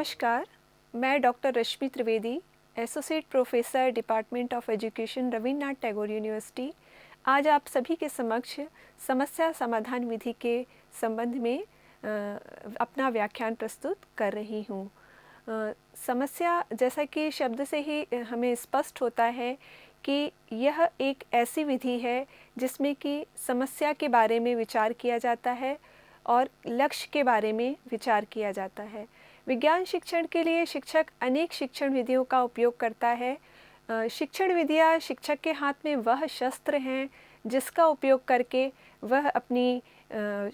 नमस्कार, मैं doctor Rashmi Trivedi, associate professor department of education Rabindranath Tagore university, आज आप सभी के समक्ष समस्या समाधान विधि के संबंध में अपना व्याख्यान प्रस्तुत कर रही हूँ। समस्या, जैसा कि शब्द से ही हमें स्पष्ट होता है कि यह एक ऐसी विधि है जिसमें कि समस्या के बारे में विचार किया जाता है और लक्ष्य के बारे में विचार किया जाता है। विज्ञान शिक्षण के लिए शिक्षक अनेक शिक्षण विधियों का उपयोग करता है। शिक्षण विधियाँ शिक्षक के हाथ में वह शस्त्र हैं जिसका उपयोग करके वह अपनी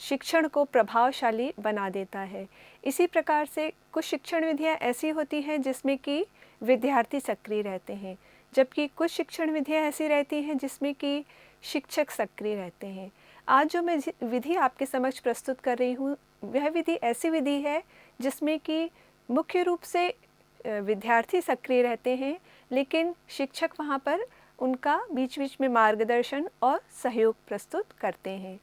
शिक्षण को प्रभावशाली बना देता है। इसी प्रकार से कुछ शिक्षण विधियाँ ऐसी होती हैं जिसमें कि विद्यार्थी सक्रिय रहते हैं, जबकि कुछ शिक्षण विधियाँ ऐसी रहती हैं जिसमें कि शिक्षक सक्रिय रहते हैं। आज जो मैं विधि आपके समक्ष प्रस्तुत कर रही हूँ, वह विधि ऐसी विधि है जिसमें कि मुख्य रूप से विद्यार्थी सक्रिय रहते हैं, लेकिन शिक्षक वहाँ पर उनका बीच बीच में मार्गदर्शन और सहयोग प्रस्तुत करते हैं।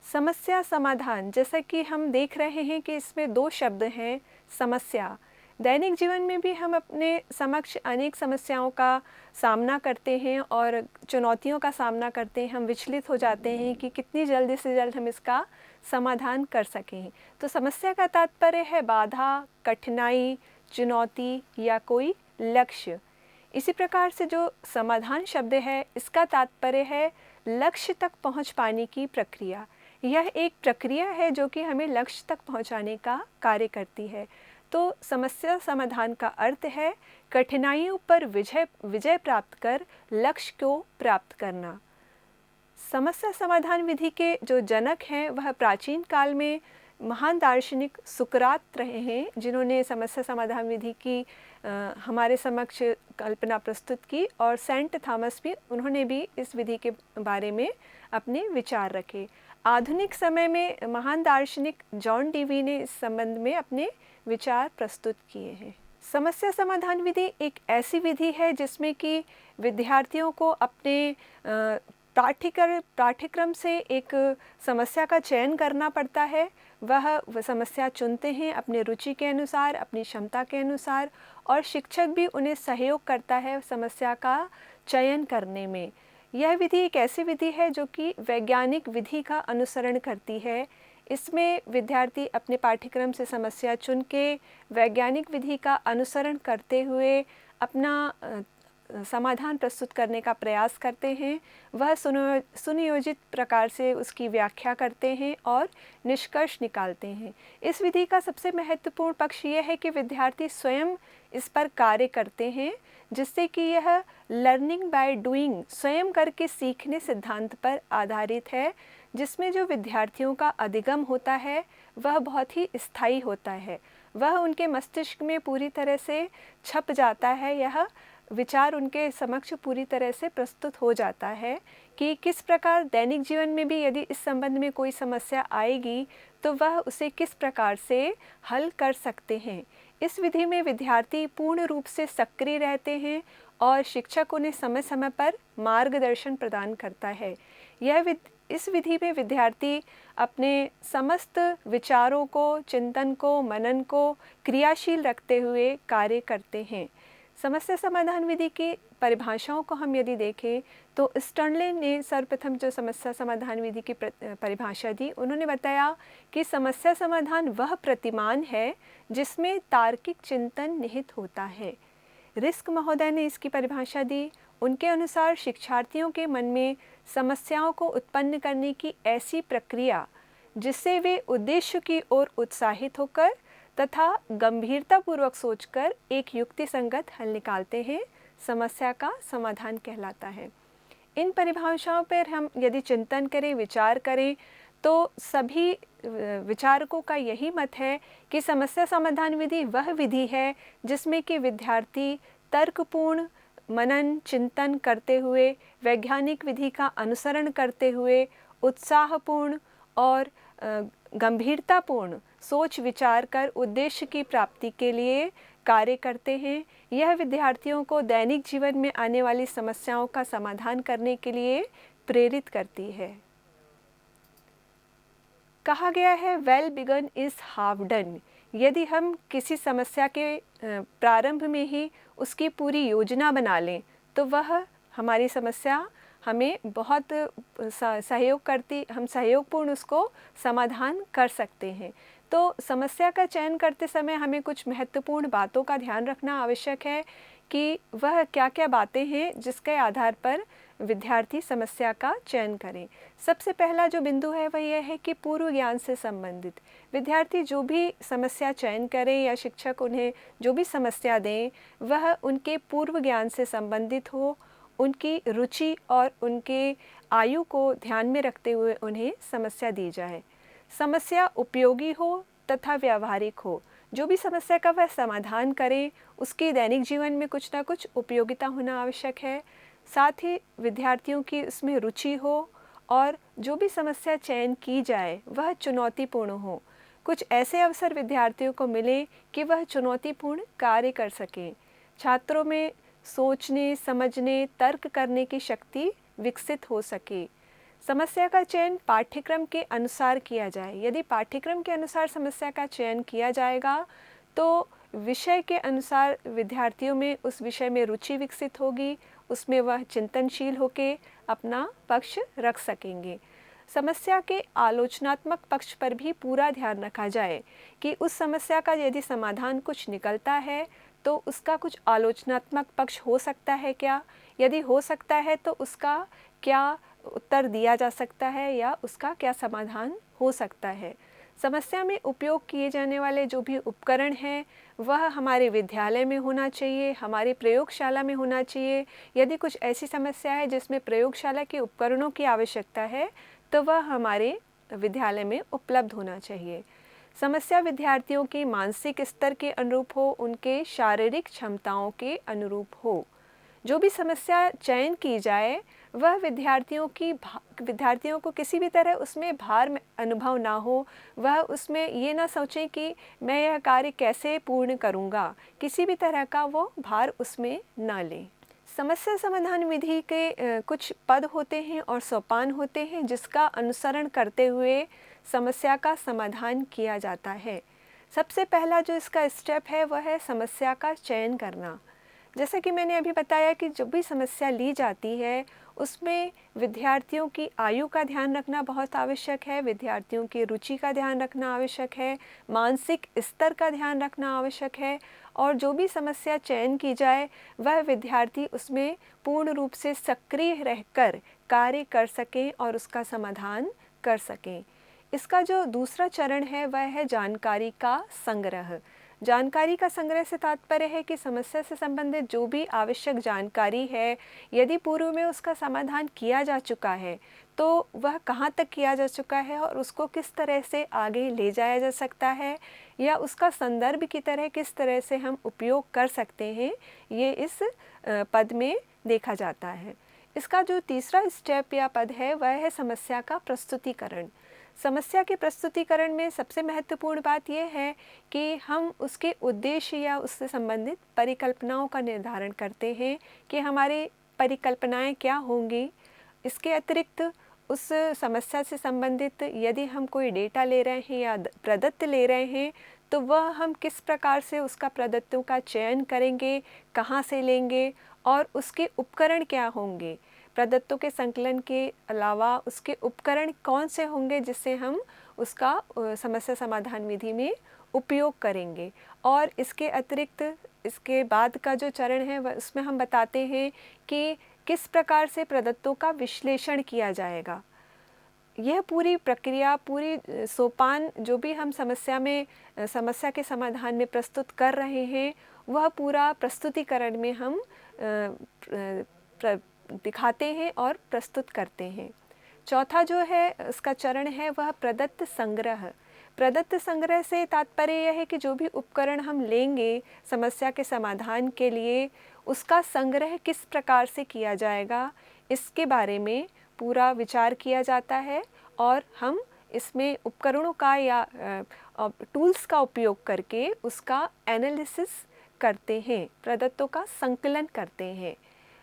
समस्या समाधान, जैसा कि हम देख रहे हैं कि इसमें दो शब्द हैं, समस्या। दैनिक जीवन में भी हम अपने समक्ष अनेक समस्याओं का सामना करते हैं और चुनौतियों का सामना करते हैं। हम विचलित हो जाते हैं कि कितनी जल्दी से जल्द हम इसका समाधान कर सकें। तो समस्या का तात्पर्य है बाधा, कठिनाई, चुनौती या कोई लक्ष्य। इसी प्रकार से जो समाधान शब्द है, इसका तात्पर्य है लक्ष्य तक पहुंच पाने की प्रक्रिया। यह एक प्रक्रिया है जो कि हमें लक्ष्य तक पहुंचाने का कार्य करती है। तो समस्या समाधान का अर्थ है कठिनाइयों पर विजय प्राप्त कर लक्ष्य को प्राप्त करना। समस्या समाधान विधि के जो जनक हैं वह प्राचीन काल में महान दार्शनिक सुकरात रहे हैं, जिन्होंने समस्या समाधान विधि की हमारे समक्ष कल्पना प्रस्तुत की, और सेंट थॉमस भी, उन्होंने भी इस विधि के बारे में अपने विचार रखे। आधुनिक समय में महान दार्शनिक जॉन डीवी ने इस संबंध में अपने विचार प्रस्तुत किए हैं। समस्या समाधान विधि एक ऐसी विधि है जिसमें कि विद्यार्थियों को अपने पाठ्यक्रम से एक समस्या का चयन करना पड़ता है। वह समस्या चुनते हैं अपने रुचि के अनुसार, अपनी क्षमता के अनुसार, और शिक्षक भी उन्हें सहयोग करता है समस्या का चयन करने में। यह विधि एक ऐसी विधि है जो कि वैज्ञानिक विधि का अनुसरण करती है। इसमें विद्यार्थी अपने पाठ्यक्रम से समस्या चुन के वैज्ञानिक विधि का अनुसरण करते हुए अपना समाधान प्रस्तुत करने का प्रयास करते हैं। वह सुनियोजित प्रकार से उसकी व्याख्या करते हैं और निष्कर्ष निकालते हैं। इस विधि का सबसे महत्वपूर्ण पक्ष यह है कि विद्यार्थी स्वयं इस पर कार्य करते हैं, जिससे कि यह लर्निंग बाय डूइंग, स्वयं करके सीखने सिद्धांत पर आधारित है, जिसमें जो विद्यार्थियों का अधिगम होता है वह बहुत ही स्थायी होता है। वह उनके मस्तिष्क में पूरी तरह से छप जाता है। यह विचार उनके समक्ष पूरी तरह से प्रस्तुत हो जाता है कि किस प्रकार दैनिक जीवन में भी यदि इस संबंध में कोई समस्या आएगी तो वह उसे किस प्रकार से हल कर सकते हैं। इस विधि में विद्यार्थी पूर्ण रूप से सक्रिय रहते हैं और शिक्षक उन्हें समय समय पर मार्गदर्शन प्रदान करता है। इस विधि में विद्यार्थी अपने समस्त विचारों को, चिंतन को, मनन को क्रियाशील रखते हुए कार्य करते हैं। समस्या समाधान विधि की परिभाषाओं को हम यदि देखें तो स्टर्नले ने सर्वप्रथम जो समस्या समाधान विधि की परिभाषा दी, उन्होंने बताया कि समस्या समाधान वह प्रतिमान है जिसमें तार्किक चिंतन निहित होता है। रिस्क महोदय ने इसकी परिभाषा दी। उनके अनुसार शिक्षार्थियों के मन में समस्याओं को उत्पन्न करने की ऐसी प्रक्रिया जिससे वे उद्देश्य की ओर उत्साहित होकर तथा गंभीरतापूर्वक सोचकर एक युक्ति संगत हल निकालते हैं, समस्या का समाधान कहलाता है। इन परिभाषाओं पर हम यदि चिंतन करें, विचार करें, तो सभी विचारकों का यही मत है कि समस्या समाधान विधि वह विधि है जिसमें कि विद्यार्थी तर्कपूर्ण मनन चिंतन करते हुए, वैज्ञानिक विधि का अनुसरण करते हुए, उत्साहपूर्ण और गंभीरतापूर्ण सोच विचार कर उद्देश्य की प्राप्ति के लिए कार्य करते हैं। यह विद्यार्थियों को दैनिक जीवन में आने वाली समस्याओं का समाधान करने के लिए प्रेरित करती है। कहा गया है well begun is half done, यदि हम किसी समस्या के प्रारंभ में ही उसकी पूरी योजना बना लें तो वह हमारी समस्या हमें बहुत सहयोग करती, हम सहयोगपूर्ण उसको समाधान कर सकते हैं। तो समस्या का चयन करते समय हमें कुछ महत्वपूर्ण बातों का ध्यान रखना आवश्यक है कि वह क्या-क्या बातें हैं जिसके आधार पर विद्यार्थी समस्या का चयन करें। सबसे पहला जो बिंदु है वह यह है कि पूर्व ज्ञान से संबंधित विद्यार्थी जो भी समस्या चयन करें या शिक्षक उन्हें जो भी समस्या दें वह उनके पूर्व ज्ञान से संबंधित हो, उनकी रुचि और उनके आयु को ध्यान में रखते हुए उन्हें समस्या दी जाए। समस्या उपयोगी हो तथा व्यावहारिक हो। जो भी समस्या का वह समाधान करें उसकी दैनिक जीवन में कुछ ना कुछ उपयोगिता होना आवश्यक है। साथ ही विद्यार्थियों की उसमें रुचि हो और जो भी समस्या चयन की जाए वह चुनौतीपूर्ण हो। कुछ ऐसे अवसर विद्यार्थियों को मिले कि वह चुनौतीपूर्ण कार्य कर सकें। छात्रों में सोचने, समझने, तर्क करने की शक्ति विकसित हो सके। समस्या का चयन पाठ्यक्रम के अनुसार किया जाए। यदि पाठ्यक्रम के अनुसार समस्या का चयन किया जाएगा तो विषय के अनुसार विद्यार्थियों में उस विषय में रुचि विकसित होगी, उसमें वह चिंतनशील होके अपना पक्ष रख सकेंगे। समस्या के आलोचनात्मक पक्ष पर भी पूरा ध्यान रखा जाए कि उस समस्या का यदि समाधान कुछ निकलता है तो उसका कुछ आलोचनात्मक पक्ष हो सकता है क्या? यदि हो सकता है तो उसका क्या उत्तर दिया जा सकता है या उसका क्या समाधान हो सकता है। समस्या में उपयोग किए जाने वाले जो भी उपकरण हैं वह हमारे विद्यालय में होना चाहिए, हमारी प्रयोगशाला में होना चाहिए। यदि कुछ ऐसी समस्या है जिसमें प्रयोगशाला के उपकरणों की आवश्यकता है तो वह हमारे विद्यालय में उपलब्ध होना चाहिए। समस्या विद्यार्थियों के मानसिक स्तर के अनुरूप हो, उनके शारीरिक क्षमताओं के अनुरूप हो। जो भी समस्या चयन की जाए वह विद्यार्थियों को किसी भी तरह उसमें भार अनुभव ना हो। वह उसमें ये ना सोचें कि मैं यह कार्य कैसे पूर्ण करूँगा, किसी भी तरह का वो भार उसमें ना लें। समस्या समाधान विधि के कुछ पद होते हैं और सोपान होते हैं जिसका अनुसरण करते हुए समस्या का समाधान किया जाता है। सबसे पहला जो इसका स्टेप है वह है समस्या का चयन करना। जैसा कि मैंने अभी बताया कि जब भी समस्या ली जाती है उसमें विद्यार्थियों की आयु का ध्यान रखना बहुत आवश्यक है, विद्यार्थियों की रुचि का ध्यान रखना आवश्यक है, मानसिक स्तर का ध्यान रखना आवश्यक है और जो भी समस्या चयन की जाए वह विद्यार्थी उसमें पूर्ण रूप से सक्रिय रहकर कार्य कर सकें और उसका समाधान कर सकें। इसका जो दूसरा चरण है वह है जानकारी का संग्रह। जानकारी का संग्रह से तात्पर्य है कि समस्या से संबंधित जो भी आवश्यक जानकारी है यदि पूर्व में उसका समाधान किया जा चुका है तो वह कहाँ तक किया जा चुका है और उसको किस तरह से आगे ले जाया जा सकता है या उसका संदर्भ की तरह किस तरह से हम उपयोग कर सकते हैं, ये इस पद में देखा जाता है। इसका जो तीसरा स्टेप या पद है वह है समस्या का प्रस्तुतिकरण। समस्या के प्रस्तुतिकरण में सबसे महत्वपूर्ण बात यह है कि हम उसके उद्देश्य या उससे संबंधित परिकल्पनाओं का निर्धारण करते हैं कि हमारी परिकल्पनाएं क्या होंगी। इसके अतिरिक्त उस समस्या से संबंधित यदि हम कोई डेटा ले रहे हैं या प्रदत्त ले रहे हैं तो वह हम किस प्रकार से उसका प्रदत्तों का चयन करेंगे, कहाँ से लेंगे और उसके उपकरण क्या होंगे। प्रदत्तों के संकलन के अलावा उसके उपकरण कौन से होंगे जिससे हम उसका समस्या समाधान विधि में उपयोग करेंगे। और इसके अतिरिक्त इसके बाद का जो चरण है वह उसमें हम बताते हैं कि किस प्रकार से प्रदत्तों का विश्लेषण किया जाएगा। यह पूरी प्रक्रिया, पूरी सोपान जो भी हम समस्या के समाधान में प्रस्तुत कर रहे हैं वह पूरा प्रस्तुतिकरण में हम दिखाते हैं और प्रस्तुत करते हैं। चौथा जो है इसका चरण है वह प्रदत्त संग्रह। प्रदत्त संग्रह से तात्पर्य यह है कि जो भी उपकरण हम लेंगे समस्या के समाधान के लिए उसका संग्रह किस प्रकार से किया जाएगा, इसके बारे में पूरा विचार किया जाता है और हम इसमें उपकरणों का या टूल्स का उपयोग करके उसका एनालिसिस करते हैं, प्रदत्तों का संकलन करते हैं।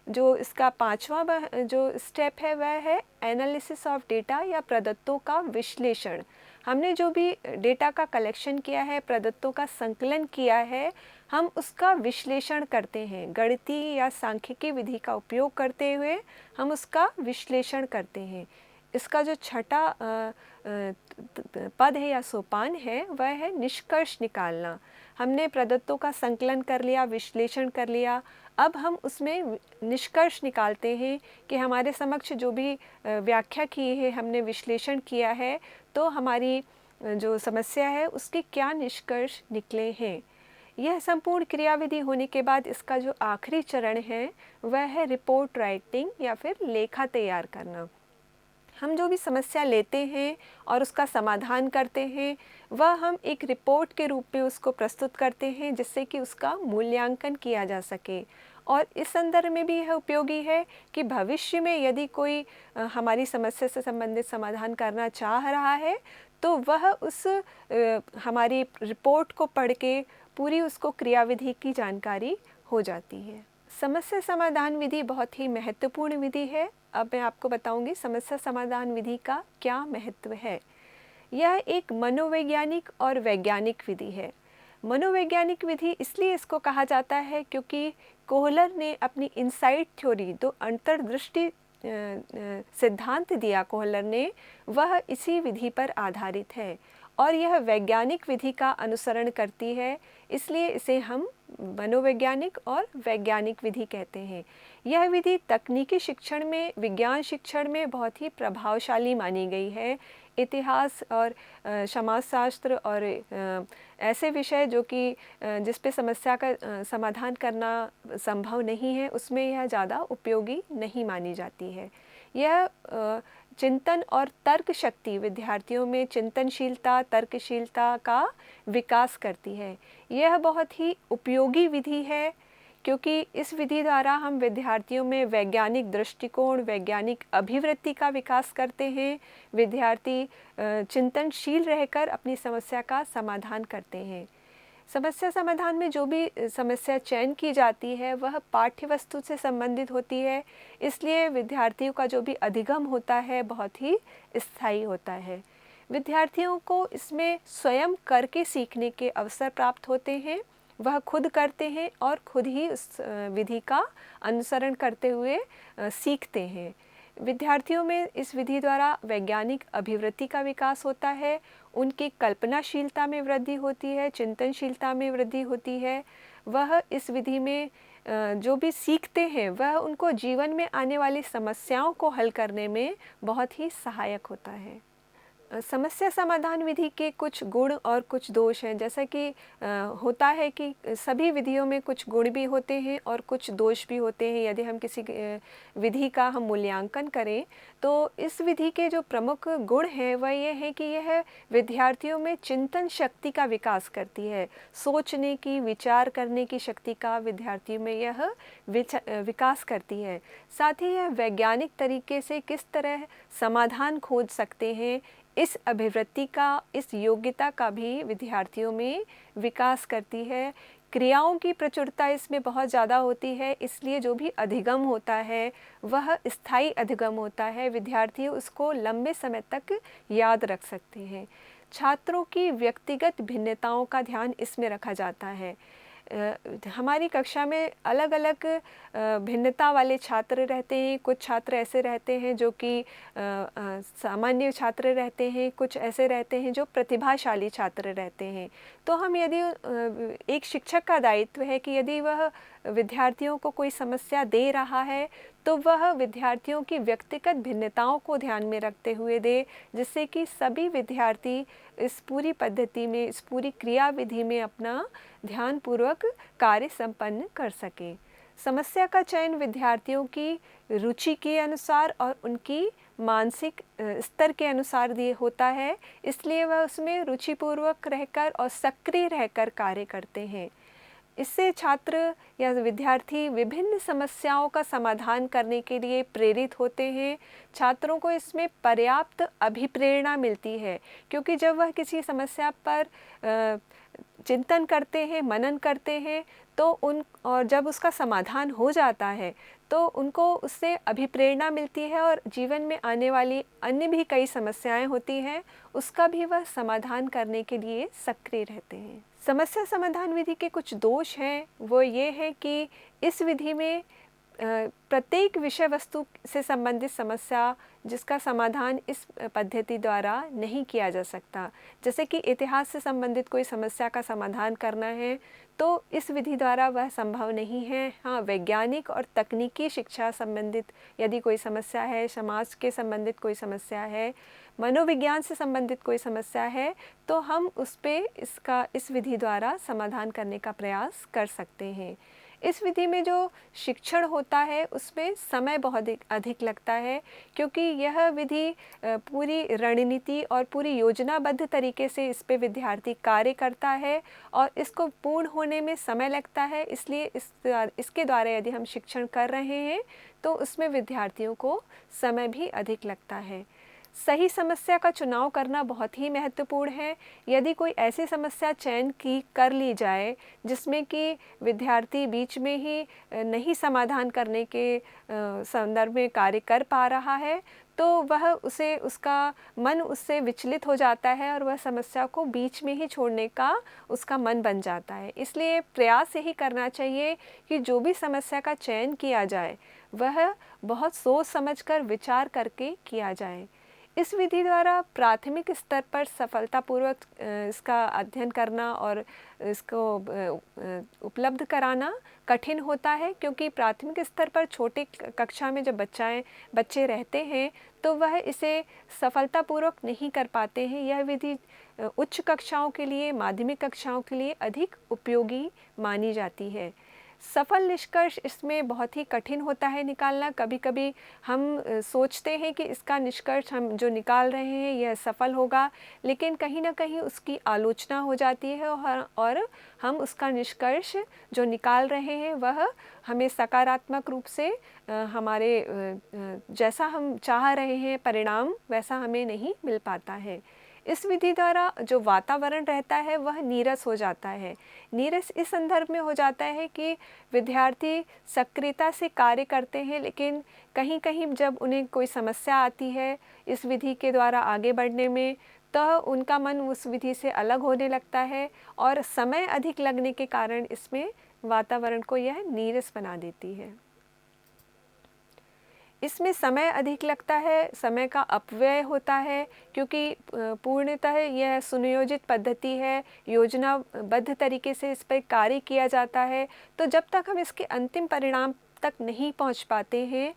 जो इसका पांचवा जो स्टेप है वह है एनालिसिस ऑफ डेटा या प्रदत्तों का विश्लेषण। हमने जो भी डेटा का कलेक्शन किया है, प्रदत्तों का संकलन किया है, हम उसका विश्लेषण करते हैं। गणितीय या सांख्यिकी विधि का उपयोग करते हुए हम उसका विश्लेषण करते हैं। इसका जो छठा पद है या सोपान है वह है निष्कर्ष निकालना। हमने प्रदत्तों का संकलन कर लिया, विश्लेषण कर लिया, अब हम उसमें निष्कर्ष निकालते हैं कि हमारे समक्ष जो भी व्याख्या की है, हमने विश्लेषण किया है, तो हमारी जो समस्या है उसके क्या निष्कर्ष निकले हैं। यह संपूर्ण क्रियाविधि होने के बाद इसका जो आखिरी चरण है वह है रिपोर्ट राइटिंग या फिर लेखा तैयार करना। हम जो भी समस्या लेते हैं और उसका समाधान करते हैं वह हम एक रिपोर्ट के रूप में उसको प्रस्तुत करते हैं, जिससे कि उसका मूल्यांकन किया जा सके। और इस संदर्भ में भी यह उपयोगी है कि भविष्य में यदि कोई हमारी समस्या से संबंधित समाधान करना चाह रहा है तो वह उस हमारी रिपोर्ट को पढ़ के पूरी उसको क्रियाविधि की जानकारी हो जाती है। समस्या समाधान विधि बहुत ही महत्वपूर्ण विधि है। अब मैं आपको बताऊंगी समस्या समाधान विधि का क्या महत्व है। यह एक मनोवैज्ञानिक और वैज्ञानिक विधि है। मनोवैज्ञानिक विधि इसलिए इसको कहा जाता है क्योंकि कोहलर ने अपनी इनसाइट थ्योरी, दो अंतर्दृष्टि सिद्धांत दिया कोहलर ने, वह इसी विधि पर आधारित है और यह वैज्ञानिक विधि का अनुसरण करती है, इसलिए इसे हम मनोवैज्ञानिक और वैज्ञानिक विधि कहते हैं। यह विधि तकनीकी शिक्षण में, विज्ञान शिक्षण में बहुत ही प्रभावशाली मानी गई है। इतिहास और समाजशास्त्र और ऐसे विषय जो कि जिस पे समस्या का समाधान करना संभव नहीं है, उसमें यह ज़्यादा उपयोगी नहीं मानी जाती है। यह चिंतन और तर्क शक्ति, विद्यार्थियों में चिंतनशीलता, तर्कशीलता का विकास करती है। यह बहुत ही उपयोगी विधि है क्योंकि इस विधि द्वारा हम विद्यार्थियों में वैज्ञानिक दृष्टिकोण, वैज्ञानिक अभिवृत्ति का विकास करते हैं। विद्यार्थी चिंतनशील रहकर अपनी समस्या का समाधान करते हैं। समस्या समाधान में जो भी समस्या चयन की जाती है वह पाठ्य वस्तु से संबंधित होती है, इसलिए विद्यार्थियों का जो भी अधिगम होता है बहुत ही स्थायी होता है। विद्यार्थियों को इसमें स्वयं करके सीखने के अवसर प्राप्त होते हैं। वह खुद करते हैं और खुद ही उस विधि का अनुसरण करते हुए सीखते हैं। विद्यार्थियों में इस विधि द्वारा वैज्ञानिक अभिवृत्ति का विकास होता है, उनकी कल्पनाशीलता में वृद्धि होती है, चिंतनशीलता में वृद्धि होती है। वह इस विधि में जो भी सीखते हैं वह उनको जीवन में आने वाली समस्याओं को हल करने में बहुत ही सहायक होता है। समस्या समाधान विधि के कुछ गुण और कुछ दोष हैं। जैसा कि होता है कि सभी विधियों में कुछ गुण भी होते हैं और कुछ दोष भी होते हैं। यदि हम किसी विधि का हम मूल्यांकन करें तो इस विधि के जो प्रमुख गुण हैं वह ये है कि यह विद्यार्थियों में चिंतन शक्ति का विकास करती है। सोचने की, विचार करने की शक्ति का विद्यार्थियों में यह विकास करती है। साथ ही यह वैज्ञानिक तरीके से किस तरह समाधान खोज सकते हैं, इस अभिवृत्ति का, इस योग्यता का भी विद्यार्थियों में विकास करती है। क्रियाओं की प्रचुरता इसमें बहुत ज़्यादा होती है, इसलिए जो भी अधिगम होता है वह स्थायी अधिगम होता है। विद्यार्थी उसको लंबे समय तक याद रख सकते हैं। छात्रों की व्यक्तिगत भिन्नताओं का ध्यान इसमें रखा जाता है। हमारी कक्षा में अलग अलग भिन्नता वाले छात्र रहते हैं। कुछ छात्र ऐसे रहते हैं जो कि सामान्य छात्र रहते हैं, कुछ ऐसे रहते हैं जो प्रतिभाशाली छात्र रहते हैं। तो हम यदि एक शिक्षक का दायित्व है कि यदि वह विद्यार्थियों को कोई समस्या दे रहा है तो वह विद्यार्थियों की व्यक्तिगत भिन्नताओं को ध्यान में रखते हुए दे, जिससे कि सभी विद्यार्थी इस पूरी पद्धति में, इस पूरी क्रियाविधि में अपना ध्यानपूर्वक कार्य संपन्न कर सके। समस्या का चयन विद्यार्थियों की रुचि के अनुसार और उनकी मानसिक स्तर के अनुसार दिए होता है, इसलिए वह उसमें रुचिपूर्वक रहकर और सक्रिय रहकर कार्य करते हैं। इससे छात्र या विद्यार्थी विभिन्न समस्याओं का समाधान करने के लिए प्रेरित होते हैं। छात्रों को इसमें पर्याप्त अभिप्रेरणा मिलती है, क्योंकि जब वह किसी समस्या पर चिंतन करते हैं, मनन करते हैं, तो और जब उसका समाधान हो जाता है तो उनको उससे अभिप्रेरणा मिलती है और जीवन में आने वाली अन्य भी कई समस्याएं होती हैं, उसका भी वह समाधान करने के लिए सक्रिय रहते हैं। समस्या समाधान विधि के कुछ दोष हैं, वो ये है कि इस विधि में प्रत्येक विषय वस्तु से संबंधित समस्या जिसका समाधान इस पद्धति द्वारा नहीं किया जा सकता। जैसे कि इतिहास से संबंधित कोई समस्या का समाधान करना है तो इस विधि द्वारा वह संभव नहीं है। हाँ, वैज्ञानिक और तकनीकी शिक्षा संबंधित यदि कोई समस्या है, समाज के संबंधित कोई समस्या है, मनोविज्ञान से संबंधित कोई समस्या है, तो हम उस पे इस विधि द्वारा समाधान करने का प्रयास कर सकते हैं। इस विधि में जो शिक्षण होता है उसमें समय बहुत अधिक लगता है, क्योंकि यह विधि पूरी रणनीति और पूरी योजनाबद्ध तरीके से इस पे विद्यार्थी कार्य करता है और इसको पूर्ण होने में समय लगता है। इसलिए इसके द्वारा यदि हम शिक्षण कर रहे हैं तो उसमें विद्यार्थियों को समय भी अधिक लगता है। सही समस्या का चुनाव करना बहुत ही महत्वपूर्ण है। यदि कोई ऐसी समस्या चयन कर ली जाए जिसमें कि विद्यार्थी बीच में ही नहीं समाधान करने के संदर्भ में कार्य कर पा रहा है, तो वह उसका मन उससे विचलित हो जाता है और वह समस्या को बीच में ही छोड़ने का उसका मन बन जाता है। इसलिए प्रयास यही करना चाहिए कि जो भी समस्या का चयन किया जाए वह बहुत सोच समझकर विचार करके किया जाए। इस विधि द्वारा प्राथमिक स्तर पर सफलतापूर्वक इसका अध्ययन करना और इसको उपलब्ध कराना कठिन होता है, क्योंकि प्राथमिक स्तर पर छोटे कक्षा में जब बच्चे रहते हैं तो वह इसे सफलतापूर्वक नहीं कर पाते हैं। यह विधि उच्च कक्षाओं के लिए, माध्यमिक कक्षाओं के लिए अधिक उपयोगी मानी जाती है। सफल निष्कर्ष इसमें बहुत ही कठिन होता है निकालना। कभी कभी हम सोचते हैं कि इसका निष्कर्ष हम जो निकाल रहे हैं यह सफल होगा, लेकिन कहीं ना कहीं उसकी आलोचना हो जाती है और हम उसका निष्कर्ष जो निकाल रहे हैं वह हमें सकारात्मक रूप से हमारे जैसा हम चाह रहे हैं परिणाम वैसा हमें नहीं मिल पाता है। इस विधि द्वारा जो वातावरण रहता है वह नीरस हो जाता है। नीरस इस संदर्भ में हो जाता है कि विद्यार्थी सक्रियता से कार्य करते हैं, लेकिन कहीं कहीं जब उन्हें कोई समस्या आती है इस विधि के द्वारा आगे बढ़ने में, तो उनका मन उस विधि से अलग होने लगता है और समय अधिक लगने के कारण इसमें वातावरण को यह नीरस बना देती है। इसमें समय अधिक लगता है, समय का अपव्यय होता है, क्योंकि पूर्णतः यह सुनियोजित पद्धति है, योजनाबद्ध तरीके से इस पर कार्य किया जाता है। तो जब तक हम इसके अंतिम परिणाम तक नहीं पहुंच पाते हैं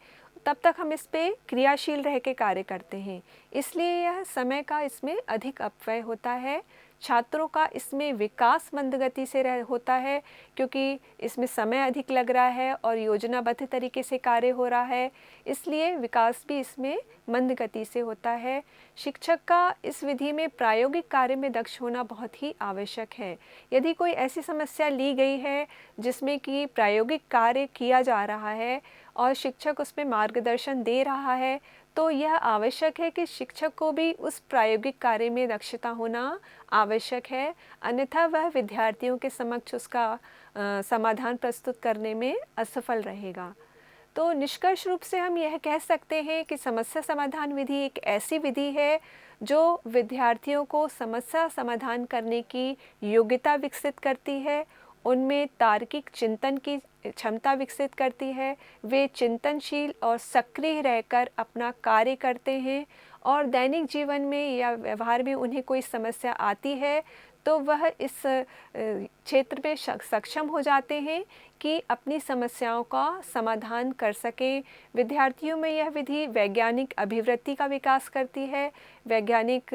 तब तक हम इस पे क्रियाशील रह के कार्य करते हैं। इसलिए यह समय का इसमें अधिक अपव्यय होता है। छात्रों का इसमें विकास मंद गति से होता है, क्योंकि इसमें समय अधिक लग रहा है और योजनाबद्ध तरीके से कार्य हो रहा है, इसलिए विकास भी इसमें मंद गति से होता है। शिक्षक का इस विधि में प्रायोगिक कार्य में दक्ष होना बहुत ही आवश्यक है। यदि कोई ऐसी समस्या ली गई है जिसमें कि प्रायोगिक कार्य किया जा रहा है और शिक्षक उसमें मार्गदर्शन दे रहा है, तो यह आवश्यक है कि शिक्षक को भी उस प्रायोगिक कार्य में दक्षता होना आवश्यक है, अन्यथा वह विद्यार्थियों के समक्ष उसका समाधान प्रस्तुत करने में असफल रहेगा। तो निष्कर्ष रूप से हम यह कह सकते हैं कि समस्या समाधान विधि एक ऐसी विधि है जो विद्यार्थियों को समस्या समाधान करने की योग्यता विकसित करती है, उनमें तार्किक चिंतन की क्षमता विकसित करती है, वे चिंतनशील और सक्रिय रहकर अपना कार्य करते हैं और दैनिक जीवन में या व्यवहार में उन्हें कोई समस्या आती है तो वह इस क्षेत्र में सक्षम हो जाते हैं कि अपनी समस्याओं का समाधान कर सकें। विद्यार्थियों में यह विधि वैज्ञानिक अभिवृत्ति का विकास करती है, वैज्ञानिक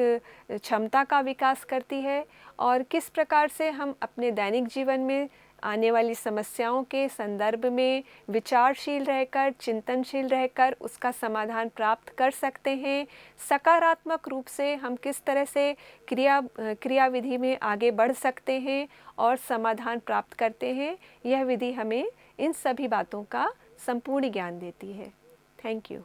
क्षमता का विकास करती है और किस प्रकार से हम अपने दैनिक जीवन में आने वाली समस्याओं के संदर्भ में विचारशील रहकर, चिंतनशील रहकर उसका समाधान प्राप्त कर सकते हैं। सकारात्मक रूप से हम किस तरह से क्रियाविधि में आगे बढ़ सकते हैं और समाधान प्राप्त करते हैं, यह विधि हमें इन सभी बातों का संपूर्ण ज्ञान देती है। Thank you.